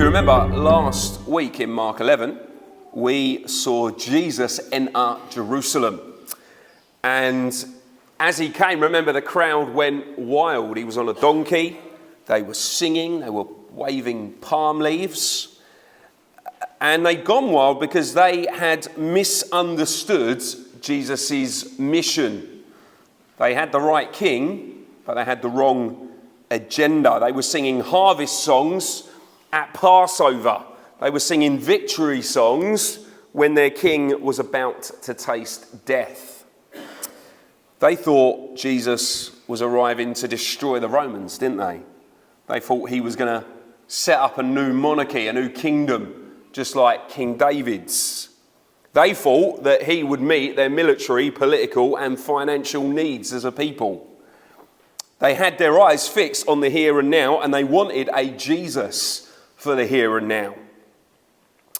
you remember last week in Mark 11, we saw Jesus enter Jerusalem. And as he came, remember, the crowd went wild. He was on a donkey. They were singing. They were waving palm leaves. And they'd gone wild because they had misunderstood Jesus' mission. They had the right king, but they had the wrong agenda. They were singing harvest songs at Passover. They were singing victory songs when their king was about to taste death. They thought Jesus was arriving to destroy the Romans, didn't they? They thought he was going to set up a new monarchy, a new kingdom, just like King David's. They thought that he would meet their military, political, and financial needs as a people. They had their eyes fixed on the here and now, and they wanted a Jesus for the here and now.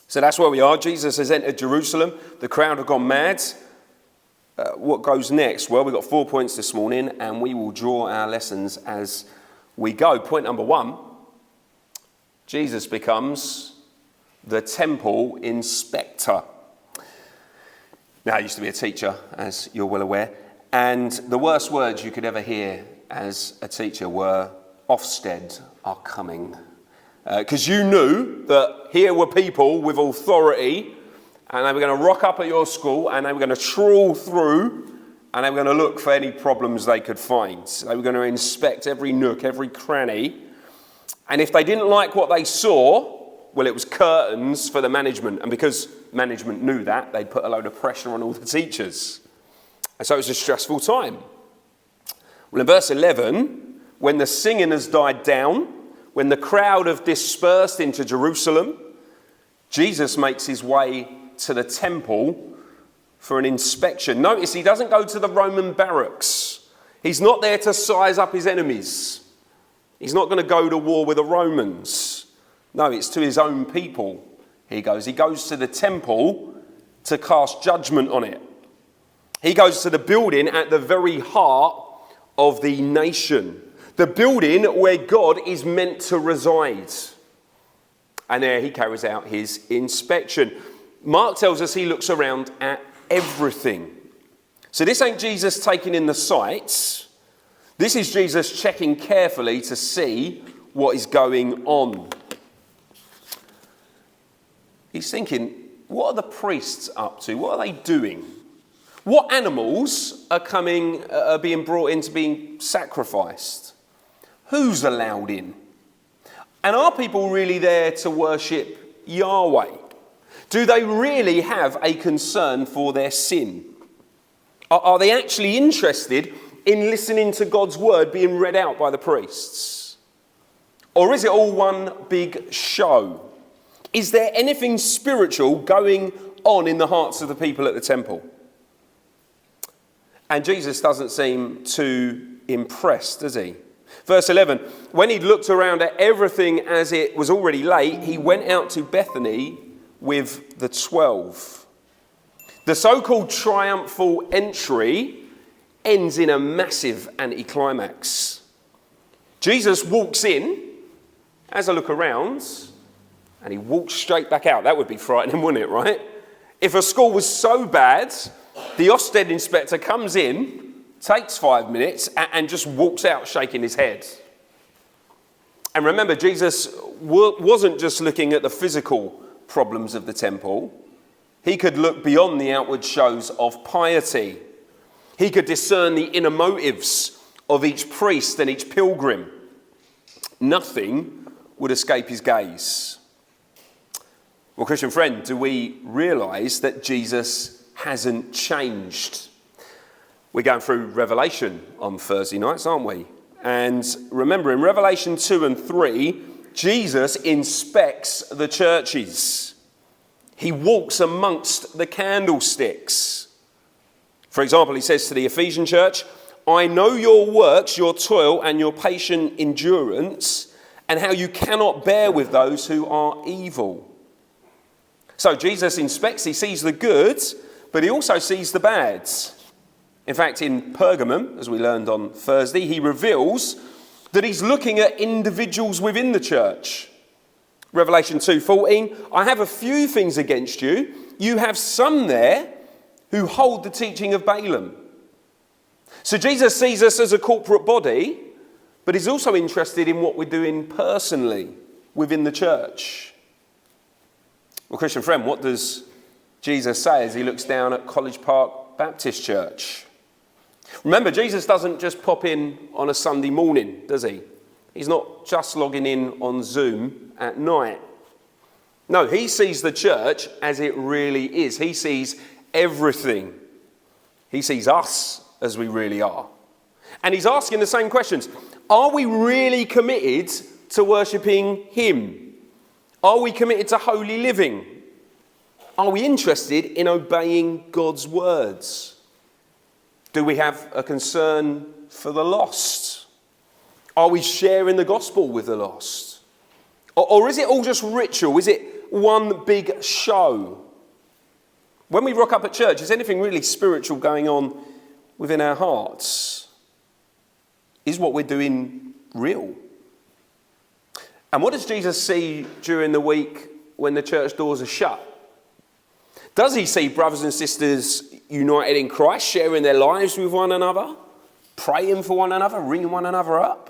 So that's where we are. Jesus has entered Jerusalem. The crowd have gone mad. What goes next? Well, we've got 4 points this morning, and we will draw our lessons as we go. Point number 1, Jesus becomes the temple inspector. Now, I used to be a teacher, as you're well aware, and the worst words you could ever hear as a teacher were, Ofsted are coming. Because you knew that here were people with authority, and they were going to rock up at your school, and they were going to trawl through, and they were going to look for any problems they could find. They were going to inspect every nook, every cranny. And if they didn't like what they saw, well, it was curtains for the management. And because management knew that, they'd put a load of pressure on all the teachers. And so it was a stressful time. Well, in verse 11, when the singing has died down, when the crowd have dispersed into Jerusalem, Jesus makes his way to the temple for an inspection. Notice he doesn't go to the Roman barracks. He's not there to size up his enemies. He's not going to go to war with the Romans. No, it's to his own people he goes. He goes to the temple to cast judgment on it. He goes to the building at the very heart of the nation. The building where God is meant to reside. And there he carries out his inspection. Mark tells us he looks around at everything. So this ain't Jesus taking in the sights. This is Jesus checking carefully to see what is going on. He's thinking, what are the priests up to? What are they doing? What animals are being brought in to being sacrificed? Who's allowed in? And are people really there to worship Yahweh? Do they really have a concern for their sin? Are they actually interested in listening to God's word being read out by the priests? Or is it all one big show? Is there anything spiritual going on in the hearts of the people at the temple? And Jesus doesn't seem too impressed, does he? Verse 11, when he'd looked around at everything as it was already late, he went out to Bethany with the 12. The so-called triumphal entry ends in a massive anticlimax. Jesus walks in, has a look around, and he walks straight back out. That would be frightening, wouldn't it, right? If a school was so bad, the Ofsted inspector comes in, takes 5 minutes, and just walks out shaking his head. And remember, Jesus wasn't just looking at the physical problems of the temple. He could look beyond the outward shows of piety. He could discern the inner motives of each priest and each pilgrim. Nothing would escape his gaze. Well, Christian friend, do we realise that Jesus hasn't changed? We're going through Revelation on Thursday nights, aren't we? And remember, in Revelation 2 and 3, Jesus inspects the churches. He walks amongst the candlesticks. For example, he says to the Ephesian church, I know your works, your toil, and your patient endurance, and how you cannot bear with those who are evil. So Jesus inspects, he sees the good, but he also sees the bads. In fact, in Pergamum, as we learned on Thursday, he reveals that he's looking at individuals within the church. Revelation 2:14, I have a few things against you. You have some there who hold the teaching of Balaam. So Jesus sees us as a corporate body, but he's also interested in what we're doing personally within the church. Well, Christian friend, what does Jesus say as he looks down at College Park Baptist Church? Remember, Jesus doesn't just pop in on a Sunday morning, does he? He's not just logging in on Zoom at night. No, he sees the church as it really is. He sees everything. He sees us as we really are. And he's asking the same questions. Are we really committed to worshipping him? Are we committed to holy living? Are we interested in obeying God's words? Do we have a concern for the lost? Are we sharing the gospel with the lost? Or is it all just ritual? Is it one big show? When we rock up at church, is anything really spiritual going on within our hearts? Is what we're doing real? And what does Jesus see during the week when the church doors are shut? Does he see brothers and sisters united in Christ, sharing their lives with one another, praying for one another, ringing one another up?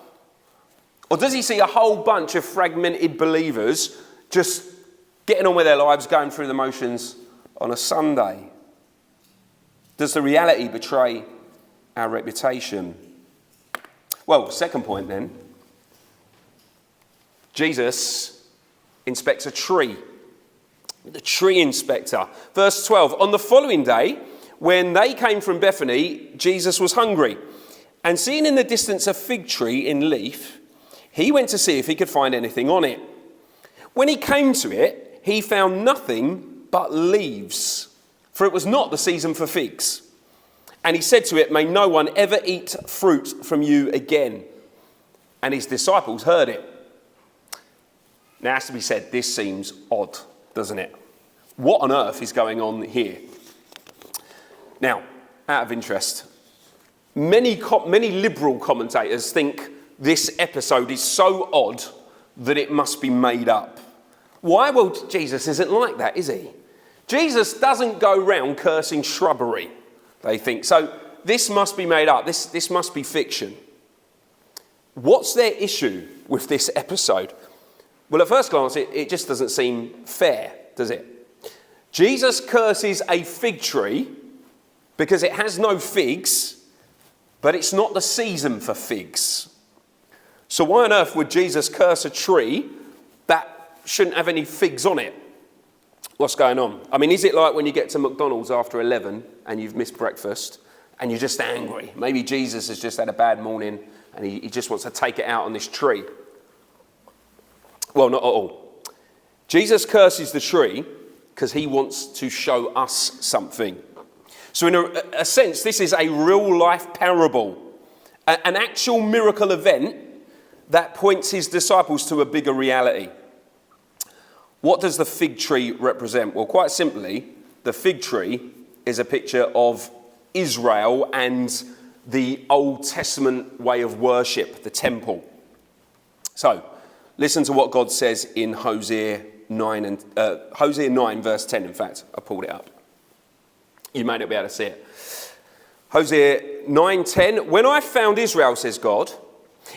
Or does he see a whole bunch of fragmented believers just getting on with their lives, going through the motions on a Sunday? Does the reality betray our reputation? Well, second point then. Jesus inspects a tree. The tree inspector. Verse 12. On the following day, when they came from Bethany, Jesus was hungry. And seeing in the distance a fig tree in leaf, he went to see if he could find anything on it. When he came to it, he found nothing but leaves, for it was not the season for figs. And he said to it, may no one ever eat fruit from you again. And his disciples heard it. Now, it has to be said, this seems odd, doesn't it? What on earth is going on here? Now, out of interest, many liberal commentators think this episode is so odd that it must be made up. Why? Well, Jesus isn't like that, is he? Jesus doesn't go round cursing shrubbery, they think. So this must be made up. This must be fiction. What's their issue with this episode? Well, at first glance, it just doesn't seem fair, does it? Jesus curses a fig tree because it has no figs, but it's not the season for figs. So why on earth would Jesus curse a tree that shouldn't have any figs on it? What's going on? I mean, is it like when you get to McDonald's after 11 and you've missed breakfast and you're just angry? Maybe Jesus has just had a bad morning and he just wants to take it out on this tree. Well, not at all. Jesus curses the tree because he wants to show us something. So in a sense, this is a real-life parable, an actual miracle event that points his disciples to a bigger reality. What does the fig tree represent? Well, quite simply, the fig tree is a picture of Israel and the Old Testament way of worship, the temple. So, listen to what God says in Hosea 9, verse 10, in fact. I pulled it up. You may not be able to see it. Hosea 9:10. When I found Israel, says God,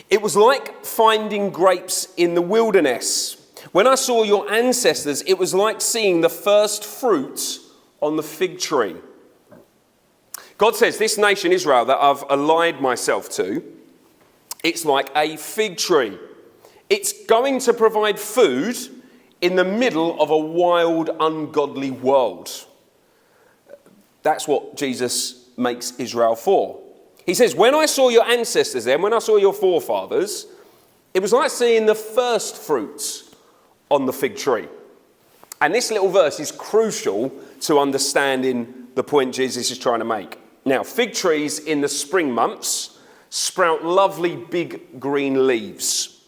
it was like finding grapes in the wilderness. When I saw your ancestors, it was like seeing the first fruits on the fig tree. God says, this nation Israel that I've allied myself to, it's like a fig tree. It's going to provide food in the middle of a wild, ungodly world. That's what Jesus makes Israel for. He says, when I saw your ancestors then, when I saw your forefathers, it was like seeing the first fruits on the fig tree. And this little verse is crucial to understanding the point Jesus is trying to make. Now, fig trees in the spring months sprout lovely big green leaves.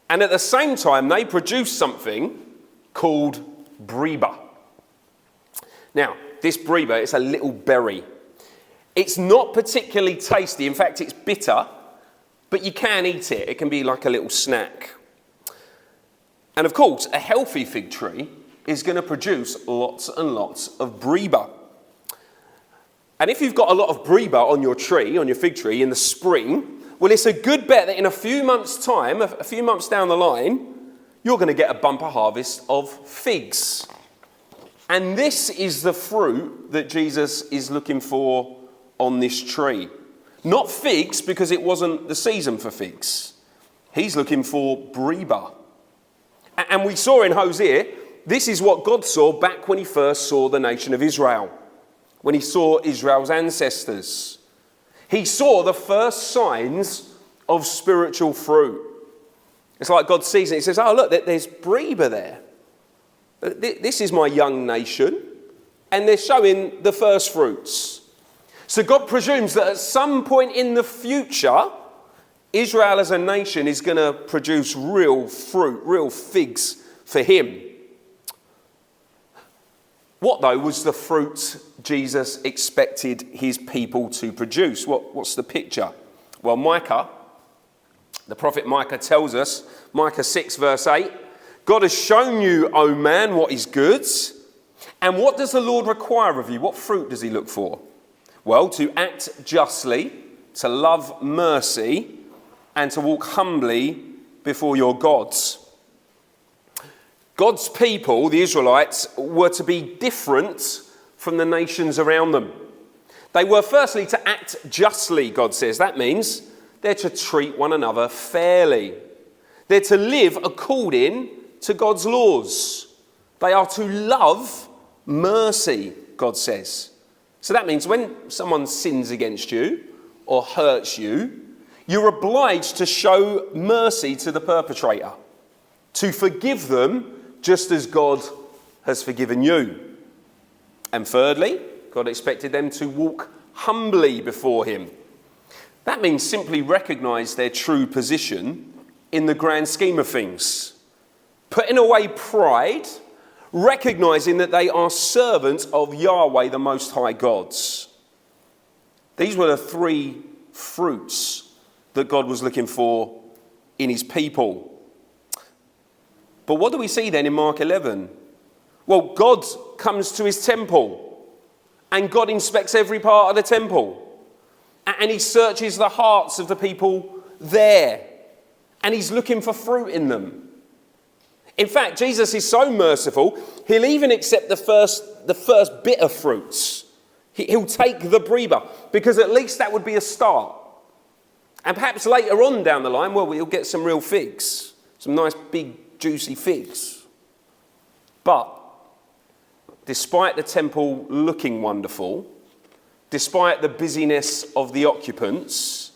And at the same time, they produce something called breba. Now, this breba is a little berry. It's not particularly tasty. In fact, it's bitter, but you can eat it. It can be like a little snack. And of course, a healthy fig tree is going to produce lots and lots of brie. And if you've got a lot of brie on your tree, on your fig tree in the spring, well, it's a good bet that in a few months' time, a few months down the line, you're going to get a bumper harvest of figs. And this is the fruit that Jesus is looking for on this tree. Not figs, because it wasn't the season for figs. He's looking for brie. And we saw in Hosea, this is what God saw back when he first saw the nation of Israel, when he saw Israel's ancestors. He saw the first signs of spiritual fruit. It's like God sees it. He says, oh, look, there's brie there. This is my young nation. And they're showing the first fruits. So God presumes that at some point in the future, Israel as a nation is going to produce real fruit, real figs for him. What, though, was the fruit Jesus expected his people to produce? What's the picture? Well, Micah, the prophet Micah tells us, Micah 6 verse 8, God has shown you, O man, what is good. And what does the Lord require of you? What fruit does he look for? Well, to act justly, to love mercy, and to walk humbly before your gods. God's people, the Israelites, were to be different from the nations around them. They were firstly to act justly, God says. That means they're to treat one another fairly. They're to live according to God's laws. They are to love mercy, God says. So that means when someone sins against you or hurts you, you're obliged to show mercy to the perpetrator, to forgive them just as God has forgiven you. And thirdly, God expected them to walk humbly before him. That means simply recognise their true position in the grand scheme of things. Putting away pride, recognising that they are servants of Yahweh, the Most High Gods. These were the three fruits that God was looking for in his people. But what do we see then in Mark 11? Well, God comes to his temple and God inspects every part of the temple. And he searches the hearts of the people there. And he's looking for fruit in them. In fact, Jesus is so merciful, he'll even accept the first bit of fruits. He'll take the brie, because at least that would be a start. And perhaps later on down the line, well, we'll get some real figs. Some nice big juicy figs. But despite the temple looking wonderful, despite the busyness of the occupants,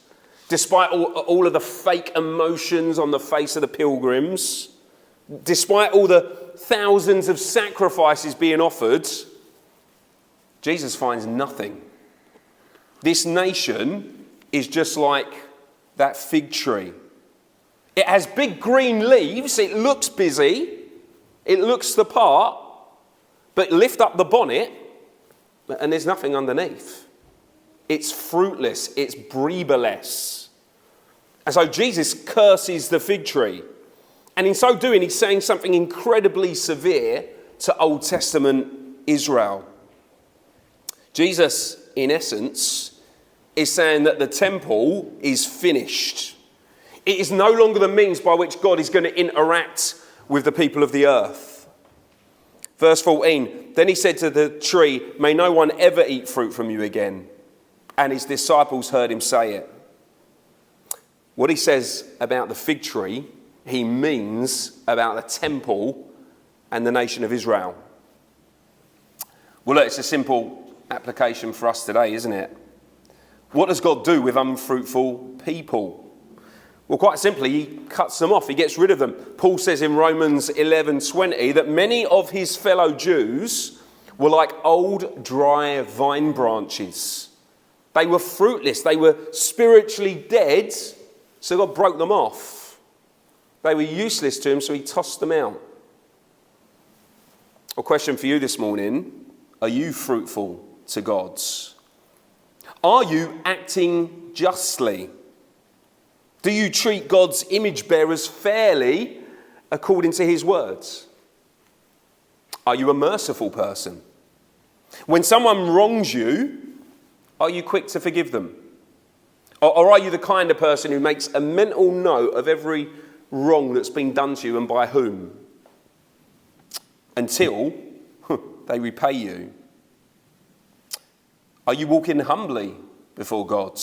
despite all of the fake emotions on the face of the pilgrims, despite all the thousands of sacrifices being offered, Jesus finds nothing. This nation is just like that fig tree. It has big green leaves, it looks busy, it looks the part, but lift up the bonnet and there's nothing underneath. It's fruitless, it's brie-less. And so Jesus curses the fig tree. And in so doing, he's saying something incredibly severe to Old Testament Israel. Jesus, in essence, is saying that the temple is finished. It is no longer the means by which God is going to interact with the people of the earth. Verse 14, then he said to the tree, may no one ever eat fruit from you again. And his disciples heard him say it. What he says about the fig tree, he means about the temple and the nation of Israel. Well, look, it's a simple application for us today, isn't it? What does God do with unfruitful people? Well, quite simply, he cuts them off. He gets rid of them. Paul says in Romans 11:20 that many of his fellow Jews were like old, dry vine branches. They were fruitless. They were spiritually dead, so God broke them off. They were useless to him, so he tossed them out. A question for you this morning, are you fruitful to God? Are you acting justly? Do you treat God's image bearers fairly according to his words? Are you a merciful person? When someone wrongs you, are you quick to forgive them? Or are you the kind of person who makes a mental note of every wrong that's been done to you and by whom? Until they repay you. Are you walking humbly before God?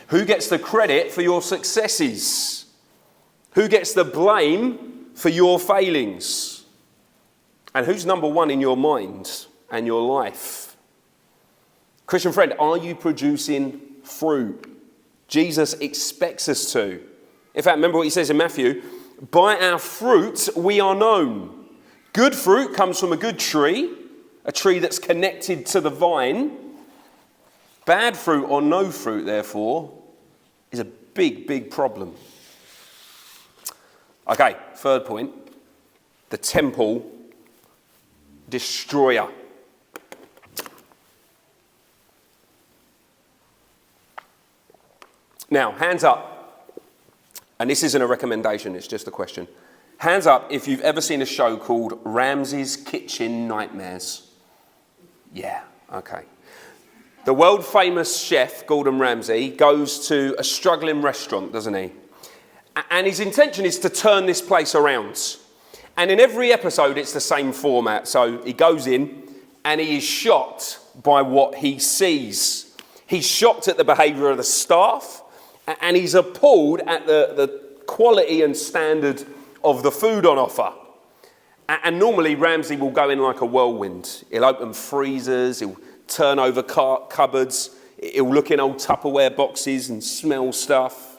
Who gets the credit for your successes? Who gets the blame for your failings? And who's number one in your mind and your life? Christian friend, are you producing fruit? Jesus expects us to. In fact, remember what he says in Matthew, by our fruit we are known. Good fruit comes from a good tree, a tree that's connected to the vine. Bad fruit or no fruit, therefore, is a big, big problem. Okay, third point, the temple destroyer. Now, hands up, and this isn't a recommendation, it's just a question. Hands up if you've ever seen a show called Ramsey's Kitchen Nightmares. Yeah, okay. The world-famous chef, Gordon Ramsay, goes to a struggling restaurant, doesn't he? And his intention is to turn this place around. And in every episode, it's the same format. So he goes in, and he is shocked by what he sees. He's shocked at the behaviour of the staff, and he's appalled at the quality and standard of the food on offer. And normally, Ramsay will go in like a whirlwind. He'll open freezers, he'll turn over cupboards, he'll look in old Tupperware boxes and smell stuff.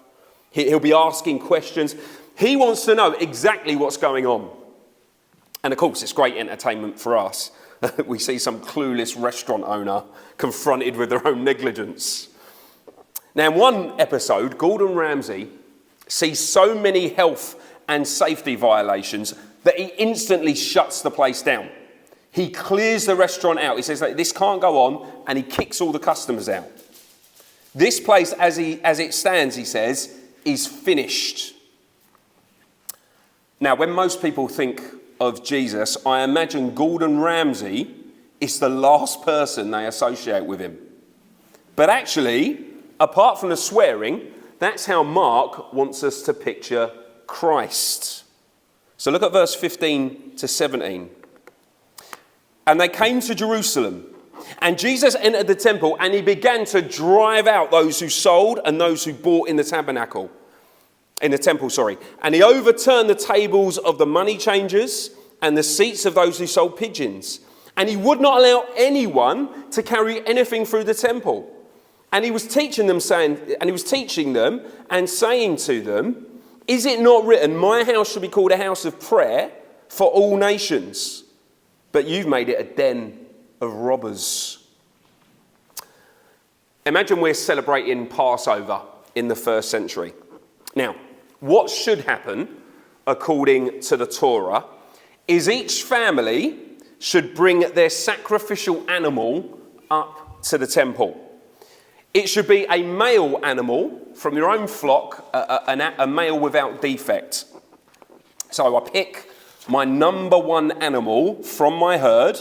He'll be asking questions. He wants to know exactly what's going on. And of course, it's great entertainment for us. We see some clueless restaurant owner confronted with their own negligence. Now, in one episode, Gordon Ramsay sees so many health and safety violations that he instantly shuts the place down. He clears the restaurant out. He says, this can't go on, and he kicks all the customers out. This place, as it stands, he says, is finished. Now, when most people think of Jesus, I imagine Gordon Ramsay is the last person they associate with him. But actually, apart from the swearing, that's how Mark wants us to picture Christ. So look at verse 15 to 17. And they came to Jerusalem, and Jesus entered the temple, and he began to drive out those who sold and those who bought in the temple. And he overturned the tables of the money changers and the seats of those who sold pigeons. And he would not allow anyone to carry anything through the temple. And he was teaching them and saying to them, is it not written, my house shall be called a house of prayer for all nations? But you've made it a den of robbers. Imagine we're celebrating Passover in the first century. Now, what should happen, according to the Torah, is each family should bring their sacrificial animal up to the temple. It should be a male animal from your own flock, a male without defect. So I pick my number one animal from my herd,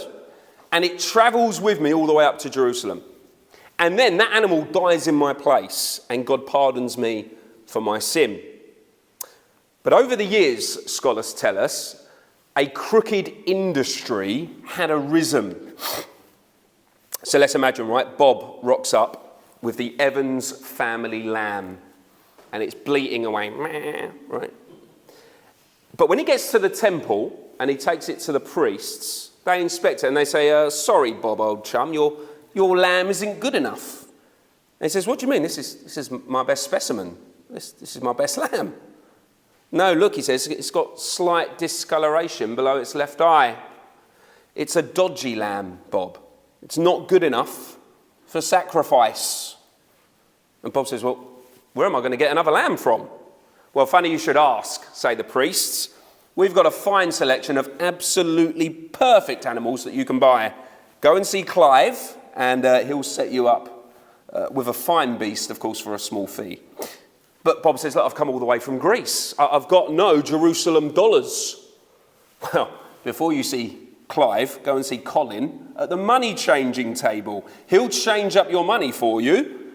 and it travels with me all the way up to Jerusalem. And then that animal dies in my place, and God pardons me for my sin. But over the years, scholars tell us, a crooked industry had arisen. So let's imagine, right? Bob rocks up with the Evans family lamb, and it's bleating away, right? But when he gets to the temple and he takes it to the priests, they inspect it and they say, sorry, Bob, old chum, your lamb isn't good enough. And he says, what do you mean? This is my best specimen. This is my best lamb. No, look, he says, it's got slight discoloration below its left eye. It's a dodgy lamb, Bob. It's not good enough for sacrifice. And Bob says, well, where am I going to get another lamb from? Well, funny you should ask, say the priests. We've got a fine selection of absolutely perfect animals that you can buy. Go and see Clive, and he'll set you up with a fine beast, of course, for a small fee. But Bob says, look, I've come all the way from Greece. I've got no Jerusalem dollars. Well, before you see Clive, go and see Colin at the money changing table. He'll change up your money for you,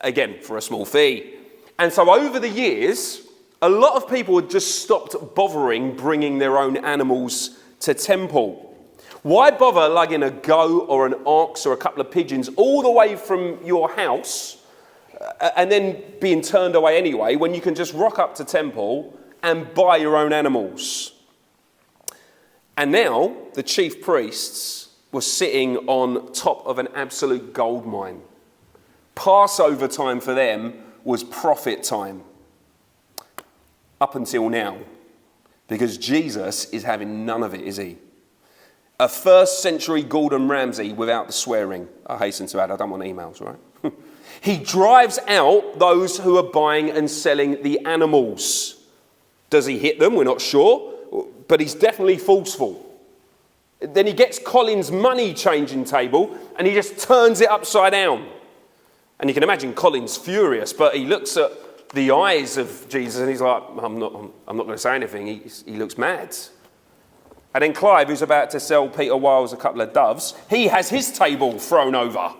again, for a small fee. And so over the years, a lot of people had just stopped bothering bringing their own animals to temple. Why bother lugging a goat or an ox or a couple of pigeons all the way from your house and then being turned away anyway, when you can just rock up to temple and buy your own animals? And now the chief priests were sitting on top of an absolute gold mine. Passover time for them was profit time. Up until now. Because Jesus is having none of it, is he? A first century Gordon Ramsay without the swearing. I hasten to add, I don't want emails, right? He drives out those who are buying and selling the animals. Does he hit them? We're not sure. But he's definitely forceful. Then he gets Colin's money changing table and he just turns it upside down. And you can imagine Colin's furious, but he looks at the eyes of Jesus and he's like, I'm not going to say anything. He looks mad. And then Clive, who's about to sell Peter Wiles a couple of doves, he has his table thrown over.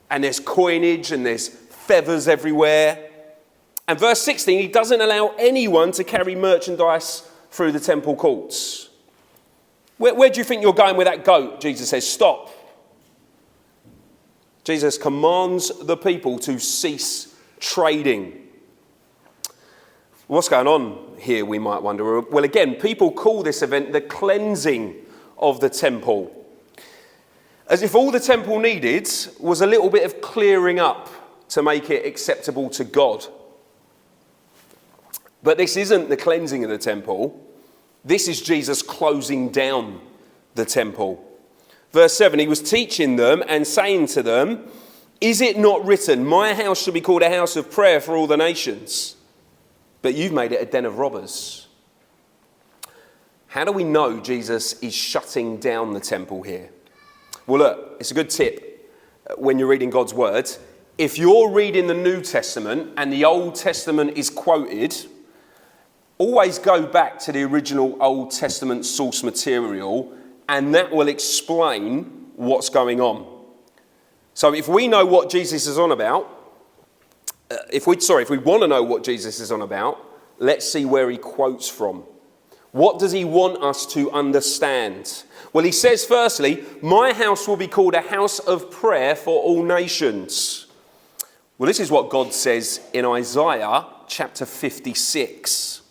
And there's coinage and there's feathers everywhere. And verse 16, he doesn't allow anyone to carry merchandise through the temple courts. Where do you think you're going with that goat? Jesus says, stop. Jesus commands the people to cease trading. What's going on here, we might wonder? Well, again, people call this event the cleansing of the temple. As if all the temple needed was a little bit of clearing up to make it acceptable to God. But this isn't the cleansing of the temple. This is Jesus closing down the temple. Verse 7, he was teaching them and saying to them, is it not written, my house shall be called a house of prayer for all the nations? But you've made it a den of robbers. How do we know Jesus is shutting down the temple here? Well, look, it's a good tip when you're reading God's word. If you're reading the New Testament and the Old Testament is quoted, always go back to the original Old Testament source material, and that will explain what's going on. So if we know what Jesus is on about, if we want to know what Jesus is on about, let's see where he quotes from. What does he want us to understand? Well, he says, firstly, my house will be called a house of prayer for all nations. Well, this is what God says in Isaiah chapter 56.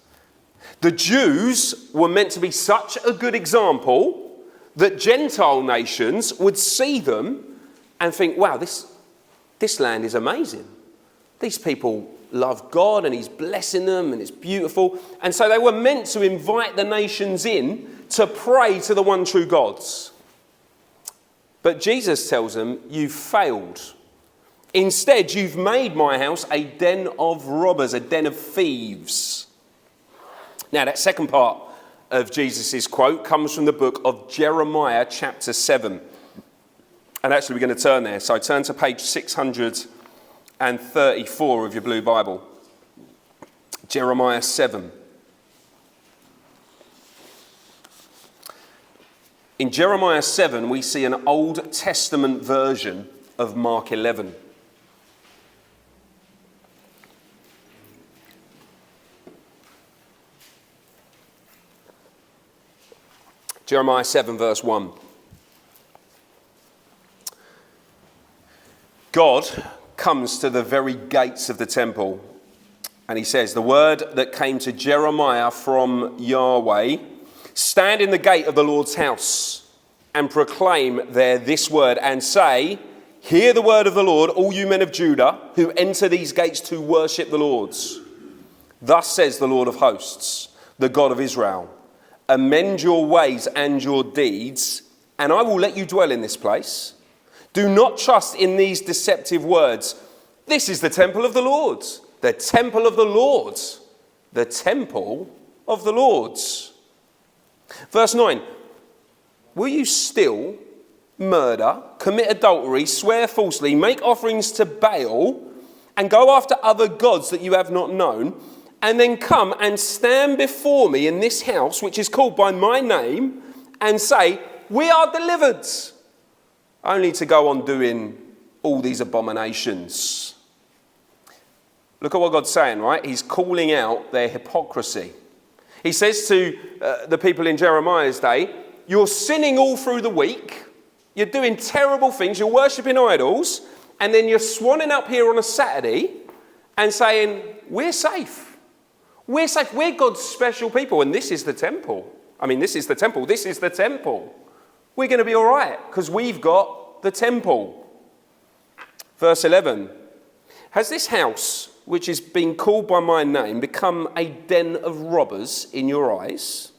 The Jews were meant to be such a good example that Gentile nations would see them and think, wow, this land is amazing. These people love God and he's blessing them and it's beautiful. And so they were meant to invite the nations in to pray to the one true God. But Jesus tells them, you've failed. Instead, you've made my house a den of robbers, a den of thieves. Now, that second part of Jesus' quote comes from the book of Jeremiah chapter 7. And actually, we're going to turn there. So turn to page 634 of your blue Bible. Jeremiah 7. In Jeremiah 7, we see an Old Testament version of Mark 11. Jeremiah 7, verse 1. God comes to the very gates of the temple, and he says, the word that came to Jeremiah from Yahweh, stand in the gate of the Lord's house and proclaim there this word and say, hear the word of the Lord, all you men of Judah who enter these gates to worship the Lord. Thus says the Lord of hosts, the God of Israel, amend your ways and your deeds, and I will let you dwell in this place. Do not trust in these deceptive words. This is the temple of the Lord. The temple of the Lord. The temple of the Lord. Verse 9. Will you steal, murder, commit adultery, swear falsely, make offerings to Baal, and go after other gods that you have not known, and then come and stand before me in this house, which is called by my name, and say, we are delivered, only to go on doing all these abominations. Look at what God's saying, right? He's calling out their hypocrisy. He says to the people in Jeremiah's day, you're sinning all through the week, you're doing terrible things, you're worshipping idols, and then you're swanning up here on a Saturday and saying, we're safe. We're safe. We're God's special people, and this is the temple. This is the temple. This is the temple. We're going to be all right because we've got the temple. Verse 11, has this house, which is being called by my name, become a den of robbers in your eyes?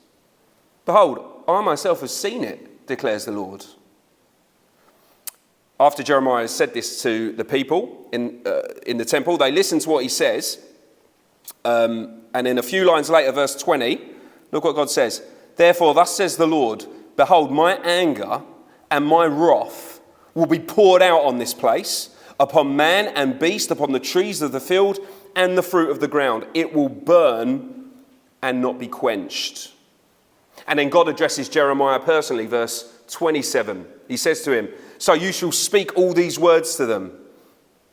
Behold, I myself have seen it, declares the Lord. After Jeremiah has said this to the people in the temple, they listen to what he says. And then a few lines later, verse 20, look what God says. Therefore, thus says the Lord, behold, my anger and my wrath will be poured out on this place, upon man and beast, upon the trees of the field and the fruit of the ground. It will burn and not be quenched. And then God addresses Jeremiah personally, verse 27. He says to him, so you shall speak all these words to them,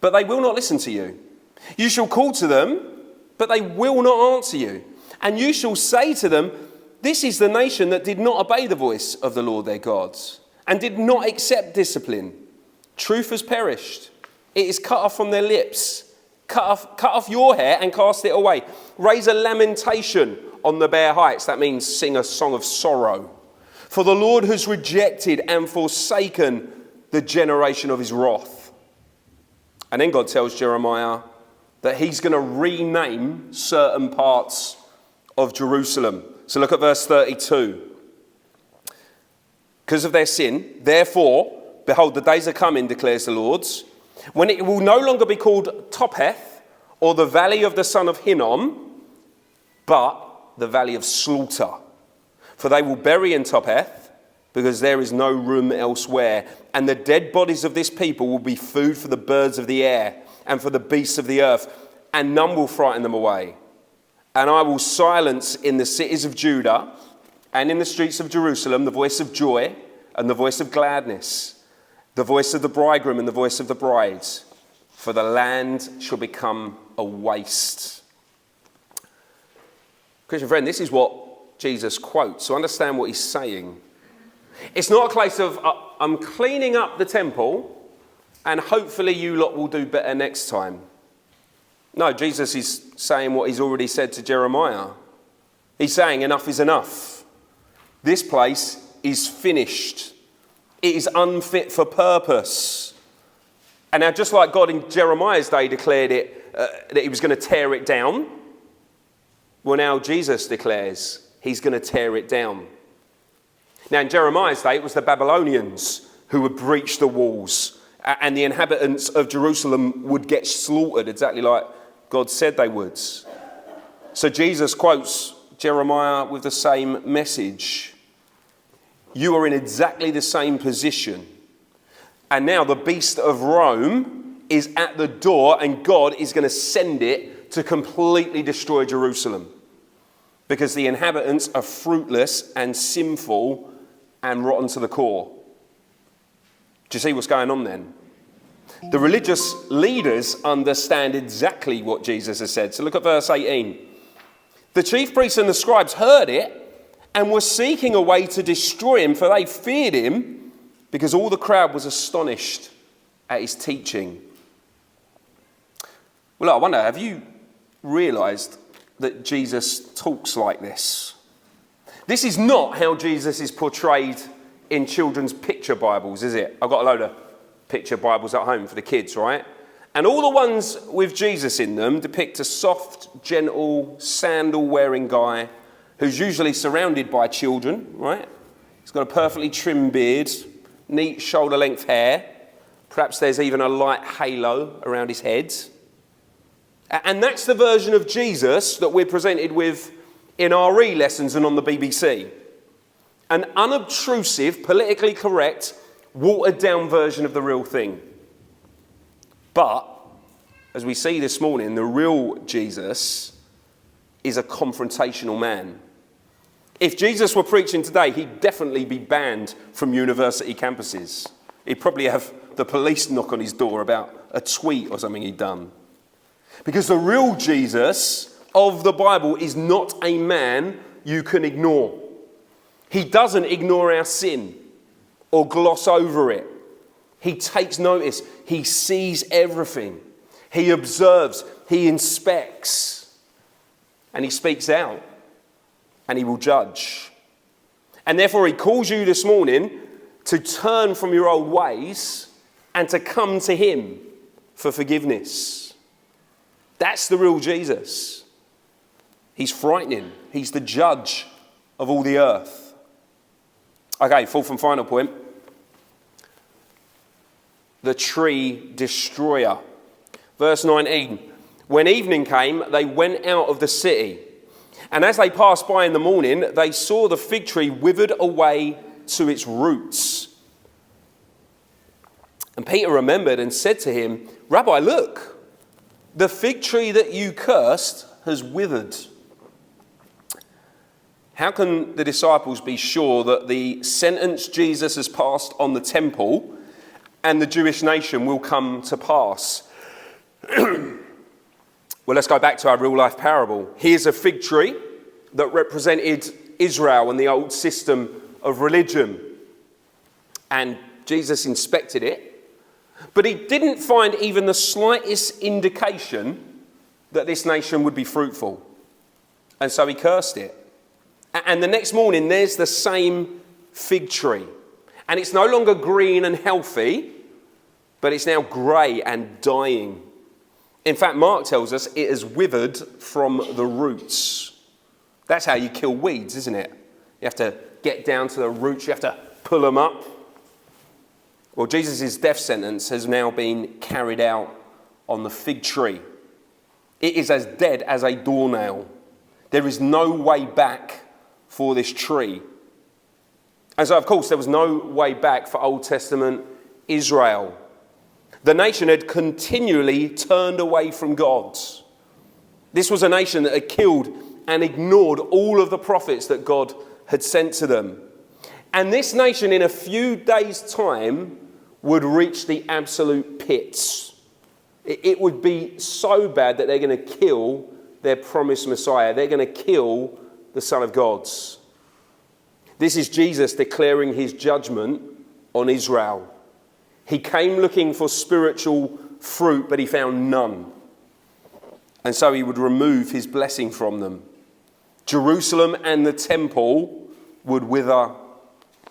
but they will not listen to you. You shall call to them, but they will not answer you. And you shall say to them, this is the nation that did not obey the voice of the Lord their God, and did not accept discipline. Truth has perished. It is cut off from their lips. Cut off your hair and cast it away. Raise a lamentation on the bare heights. That means sing a song of sorrow. For the Lord has rejected and forsaken the generation of his wrath. And then God tells Jeremiah that he's going to rename certain parts of Jerusalem. So look at verse 32. Because of their sin, therefore, behold, the days are coming, declares the Lord, when it will no longer be called Topheth or the valley of the son of Hinnom, but the valley of slaughter. For they will bury in Topheth, because there is no room elsewhere. And the dead bodies of this people will be food for the birds of the air and for the beasts of the earth, and none will frighten them away. And I will silence in the cities of Judah and in the streets of Jerusalem the voice of joy and the voice of gladness, the voice of the bridegroom and the voice of the bride, for the land shall become a waste. Christian friend, this is what Jesus quotes. So understand what he's saying. It's not a case of, I'm cleaning up the temple and hopefully you lot will do better next time. No, Jesus is saying what he's already said to Jeremiah. He's saying enough is enough. This place is finished. It is unfit for purpose. And now, just like God in Jeremiah's day declared it, that he was going to tear it down, well, now Jesus declares he's going to tear it down. Now, in Jeremiah's day, it was the Babylonians who would breach the walls, and the inhabitants of Jerusalem would get slaughtered, exactly like God said they would. So Jesus quotes Jeremiah with the same message. You are in exactly the same position. And now the beast of Rome is at the door, and God is going to send it to completely destroy Jerusalem, because the inhabitants are fruitless and sinful and rotten to the core. Do you see what's going on then? The religious leaders understand exactly what Jesus has said. So look at verse 18. The chief priests and the scribes heard it and were seeking a way to destroy him, for they feared him, because all the crowd was astonished at his teaching. Well, I wonder, have you realised that Jesus talks like this? This is not how Jesus is portrayed in children's picture Bibles, is it? I've got a load of picture Bibles at home for the kids, right? And all the ones with Jesus in them depict a soft, gentle, sandal-wearing guy who's usually surrounded by children, right? He's got a perfectly trimmed beard, neat shoulder-length hair. Perhaps there's even a light halo around his head. And that's the version of Jesus that we're presented with in RE lessons and on the BBC. An unobtrusive, politically correct, watered-down version of the real thing. But as we see this morning, the real Jesus is a confrontational man. If Jesus were preaching today, he'd definitely be banned from university campuses. He'd probably have the police knock on his door about a tweet or something he'd done. Because the real Jesus of the Bible is not a man you can ignore. He doesn't ignore our sin or gloss over it. He takes notice. He sees everything. He observes. He inspects. And he speaks out. And he will judge. And therefore he calls you this morning to turn from your old ways and to come to him for forgiveness. That's the real Jesus. He's frightening. He's the judge of all the earth. Okay, fourth and final point. The tree destroyer. Verse 19. When evening came, they went out of the city. And as they passed by in the morning, they saw the fig tree withered away to its roots. And Peter remembered and said to him, Rabbi, look, the fig tree that you cursed has withered. How can the disciples be sure that the sentence Jesus has passed on the temple and the Jewish nation will come to pass? Well, let's go back to our real-life parable. Here's a fig tree that represented Israel and the old system of religion. And Jesus inspected it, but he didn't find even the slightest indication that this nation would be fruitful. And so he cursed it. And the next morning, there's the same fig tree. And it's no longer green and healthy, but it's now grey and dying. In fact, Mark tells us it has withered from the roots. That's how you kill weeds, isn't it? You have to get down to the roots, you have to pull them up. Well, Jesus' death sentence has now been carried out on the fig tree. It is as dead as a doornail. There is no way back for this tree. And so, of course, there was no way back for Old Testament Israel. The nation had continually turned away from God. This was a nation that had killed and ignored all of the prophets that God had sent to them. And this nation, in a few days' time, would reach the absolute pits. It would be so bad that they're going to kill their promised Messiah. They're going to kill the Son of God. This is Jesus declaring his judgment on Israel. He came looking for spiritual fruit, but he found none. And so he would remove his blessing from them. Jerusalem and the temple would wither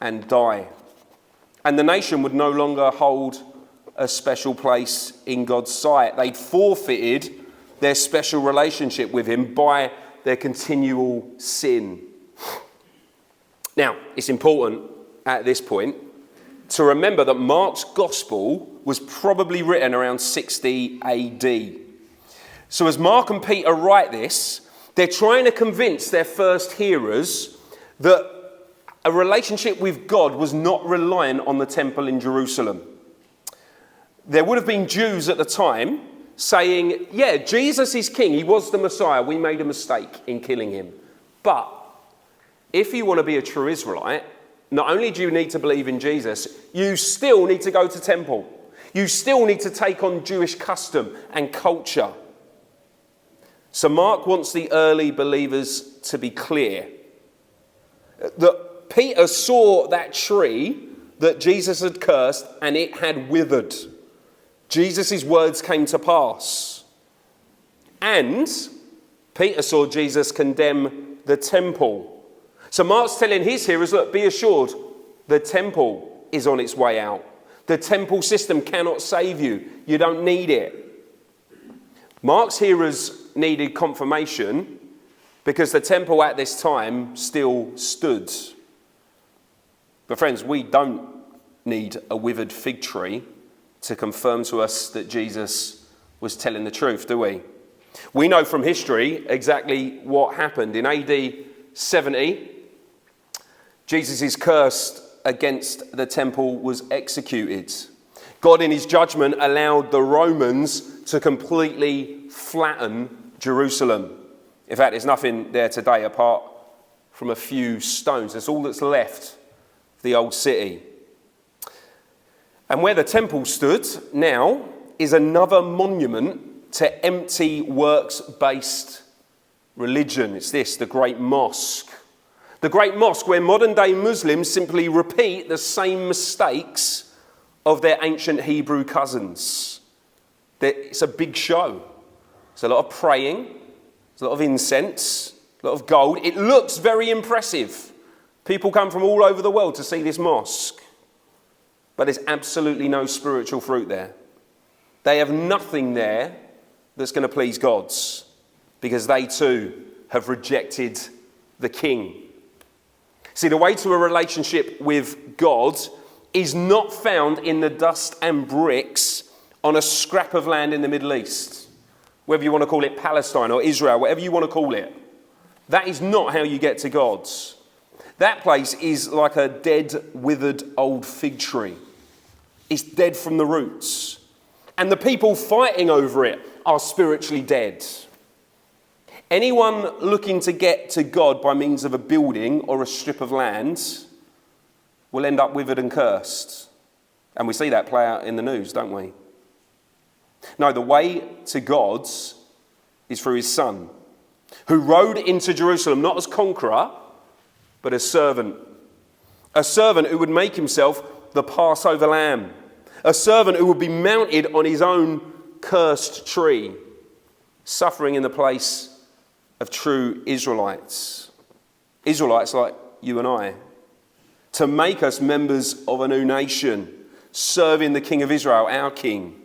and die. And the nation would no longer hold a special place in God's sight. They'd forfeited their special relationship with him by their continual sin. Now, it's important at this point to remember that Mark's gospel was probably written around 60 AD. So as Mark and Peter write this, they're trying to convince their first hearers that a relationship with God was not reliant on the temple in Jerusalem. There would have been Jews at the time saying, yeah, Jesus is king. He was the Messiah. We made a mistake in killing him. But if you want to be a true Israelite, not only do you need to believe in Jesus, you still need to go to temple. You still need to take on Jewish custom and culture. So Mark wants the early believers to be clear that Peter saw that tree that Jesus had cursed and it had withered. Jesus' words came to pass. And Peter saw Jesus condemn the temple. So Mark's telling his hearers, look, be assured, the temple is on its way out. The temple system cannot save you. You don't need it. Mark's hearers needed confirmation because the temple at this time still stood. But friends, we don't need a withered fig tree to confirm to us that Jesus was telling the truth, do we? We know from history exactly what happened. In AD 70, Jesus' curse against the temple was executed. God in his judgment allowed the Romans to completely flatten Jerusalem. In fact, there's nothing there today apart from a few stones. That's all that's left of the old city. And where the temple stood now is another monument to empty works-based religion. It's this, the Great Mosque. The Great Mosque, where modern-day Muslims simply repeat the same mistakes of their ancient Hebrew cousins. It's a big show. There's a lot of praying, there's a lot of incense, a lot of gold. It looks very impressive. People come from all over the world to see this mosque. But there's absolutely no spiritual fruit there. They have nothing there that's going to please God, because they too have rejected the King. See, the way to a relationship with God is not found in the dust and bricks on a scrap of land in the Middle East. Whether you want to call it Palestine or Israel, whatever you want to call it. That is not how you get to God. That place is like a dead, withered old fig tree. It's dead from the roots. And the people fighting over it are spiritually dead. Anyone looking to get to God by means of a building or a strip of land will end up withered and cursed. And we see that play out in the news, don't we? No, the way to God is through his Son, who rode into Jerusalem not as conqueror, but as servant. A servant who would make himself the Passover lamb. A servant who would be mounted on his own cursed tree, suffering in the place of true Israelites. Israelites like you and I. To make us members of a new nation, serving the King of Israel, our King.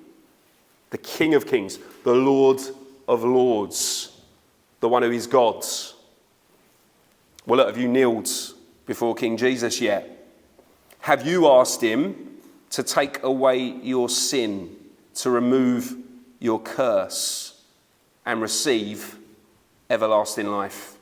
The King of Kings, the Lord of Lords, the one who is God. Well, look, have you kneeled before King Jesus yet? Have you asked him to take away your sin, to remove your curse, and receive everlasting life?